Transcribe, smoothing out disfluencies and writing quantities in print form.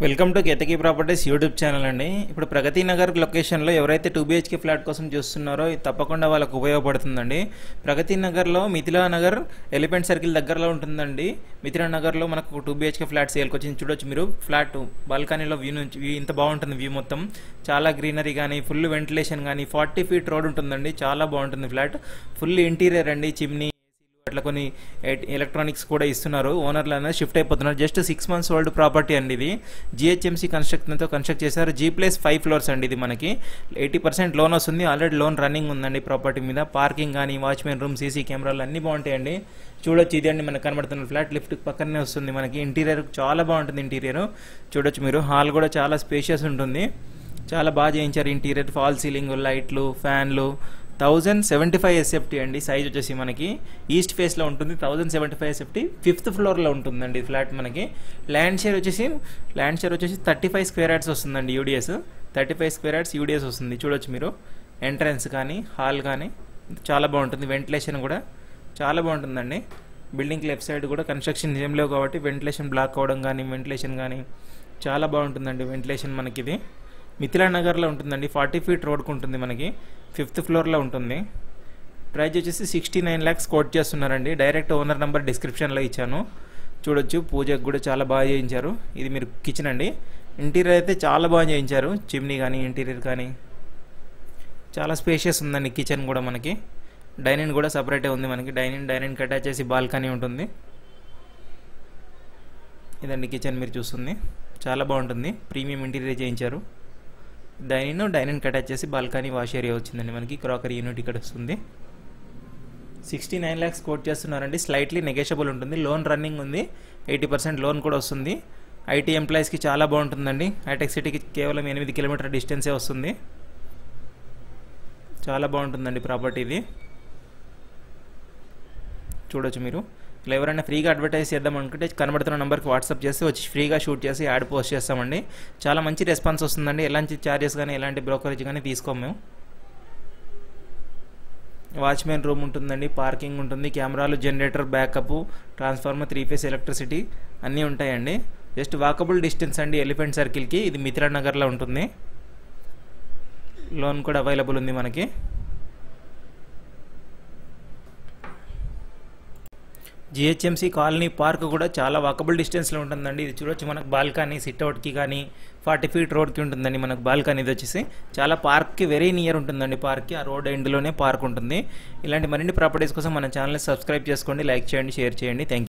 Welcome to Ketaki properties YouTube channel అండి. ఇప్పుడు ప్రగతి నగర్ లొకేషన్లో ఎవరైతే 2 BHK ఫ్లాట్ కోసం చూస్తున్నారో ఇది తప్పకుండా వాళ్ళకు ఉపయోగపడుతుందండి. ప్రగతి నగర్లో మిథిలా నగర్ ఎలిఫెంట్ సర్కిల్ దగ్గరలో ఉంటుందండి. మిథిలా నగర్లో మనకు 2 BHK ఫ్లాట్ సేల్కి వచ్చింది. చూడొచ్చు మీరు, ఫ్లాట్ బాల్కనీలో వ్యూ నుంచి వ్యూ ఇంత బాగుంటుంది. వ్యూ మొత్తం చాలా గ్రీనరీ కానీ, ఫుల్ వెంటిలేషన్ కానీ, 40 feet రోడ్ ఉంటుందండి. చాలా బాగుంటుంది ఫ్లాట్. ఫుల్ ఇంటీరియర్ అండి, చిమ్నీ అట్లా కొన్ని ఎలక్ట్రానిక్స్ కూడా ఇస్తున్నారు. ఓనర్లు అనేది షిఫ్ట్ అయిపోతున్నారు. జస్ట్ 6 months ఓల్డ్ ప్రాపర్టీ అండి. ఇది GHMC కన్స్ట్రక్షన్తో కన్స్ట్రక్ట్ చేశారు. G+5 floors అండి. ఇది మనకి 80% లోన్ వస్తుంది. ఆల్రెడీ లోన్ రన్నింగ్ ఉందండి ప్రాపర్టీ మీద. పార్కింగ్ కానీ, వాచ్మెన్ రూమ్, CC కెమెరాలు అన్నీ బాగుంటాయండి. చూడొచ్చు, ఇది అండి మనకు కనబడుతున్న ఫ్లాట్. లిఫ్ట్ పక్కనే వస్తుంది మనకి. ఇంటీరియర్ చాలా బాగుంటుంది. ఇంటీరియర్ చూడొచ్చు మీరు. హాల్ కూడా చాలా స్పేషియస్ ఉంటుంది. చాలా బాగా చేయించారు ఇంటీరియర్. ఫాల్ సీలింగ్, లైట్లు, ఫ్యాన్లు. 1075 SFT అండి. సైజ్ వచ్చేసి మనకి ఈస్ట్ ఫేస్లో ఉంటుంది. 1075 SFT 5th floorలో ఉంటుందండి ఫ్లాట్ మనకి. ల్యాండ్ షేర్ వచ్చేసి 35 square yards వస్తుందండి. UDS 35 square yards UDS వస్తుంది. చూడొచ్చు మీరు. ఎంట్రన్స్ కానీ, హాల్ కానీ చాలా బాగుంటుంది. వెంటిలేషన్ కూడా చాలా బాగుంటుందండి. బిల్డింగ్ లెఫ్ట్ సైడ్ కూడా కన్స్ట్రక్షన్ ఏం లేవు కాబట్టి వెంటిలేషన్ బ్లాక్ అవ్వడం కానీ, వెంటిలేషన్ కానీ చాలా బాగుంటుందండి. వెంటిలేషన్ మనకి ఇది మిథిలా నగర్లో ఉంటుందండి. 40 feet రోడ్కు ఉంటుంది మనకి. 5th floorలో ఉంటుంది. ప్రైస్ వచ్చేసి 69 lakhs కోట్ చేస్తున్నారండి. డైరెక్ట్ ఓనర్ నెంబర్ డిస్క్రిప్షన్లో ఇచ్చాను. చూడొచ్చు, పూజకు కూడా చాలా బాగా చేయించారు. ఇది మీరు కిచెన్ అండి. ఇంటీరియర్ అయితే చాలా బాగా చేయించారు. చిమ్నీ కానీ, ఇంటీరియర్ కానీ చాలా స్పేషియస్ ఉందండి. కిచెన్ కూడా మనకి. డైనింగ్ కూడా సపరేటే ఉంది మనకి. డైనింగ్ అటాచ్ చేసి బాల్కనీ ఉంటుంది. ఇదండి కిచెన్ మీరు చూస్తుంది. చాలా బాగుంటుంది. ప్రీమియం ఇంటీరియర్ చేయించారు. డైనింగ్ అటాచ్ చేసి బాల్కనీ, వాష్ ఏరియా వచ్చిందండి మనకి. క్రాకరీ యూనిట్ ఇక్కడ వస్తుంది. 69 lakhs కోట్ చేస్తున్నారండి. స్లైట్లీ నెగోషియబుల్ ఉంటుంది. లోన్ రన్నింగ్ ఉంది. 80% లోన్ కూడా వస్తుంది. IT ఎంప్లాయీస్కి చాలా బాగుంటుందండి. హైటెక్ సిటీకి కేవలం 8 kilometer డిస్టెన్సే వస్తుంది. చాలా బాగుంటుందండి ప్రాపర్టీ ఇది. చూడొచ్చు మీరు. ఇలా ఎవరైనా ఫ్రీగా అడ్వర్టైజ్ చేద్దాం అనుకుంటే కనబడుతున్న నెంబర్కి వాట్సాప్ చేసి వచ్చి ఫ్రీగా షూట్ చేసి యాడ్ పోస్ట్ చేస్తామండి. చాలా మంచి రెస్పాన్స్ వస్తుందండి. ఎలాంటి ఛార్జెస్ కానీ, ఎలాంటి బ్రోకరేజ్ కానీ తీసుకోము మేము. వాచ్మెన్ రూమ్ ఉంటుందండి. పార్కింగ్ ఉంటుంది. కెమెరాలు, generator, backup, transformer, 3 phase electricity అన్నీ ఉంటాయండి. జస్ట్ వాకబుల్ డిస్టెన్స్ అండి ఎలిఫెంట్ సర్కిల్కి. ఇది మిథిలా నగర్లో ఉంటుంది. లోన్ కూడా అవైలబుల్ ఉంది మనకి. GHMC కాలనీ పార్క్ కూడా చాలా వాకబుల్ డిస్టెన్స్లో ఉంటుందండి. ఇది చూడొచ్చు మనకు. బాల్కనీ, సిట్అవుట్కి కానీ 40 feet రోడ్కి ఉంటుందండి మనకు బాల్కనీ. ఇది వచ్చేసి చాలా పార్క్కి వెరీ నియర్ ఉంటుందండి. పార్క్కి ఆ రోడ్ ఎండ్లోనే పార్క్ ఉంటుంది. ఇలాంటి మరిన్ని ప్రాపర్టీస్ కోసం మన ఛానల్ని సబ్స్క్రైబ్ చేసుకోండి, లైక్ చేయండి, షేర్ చేయండి. Thank you.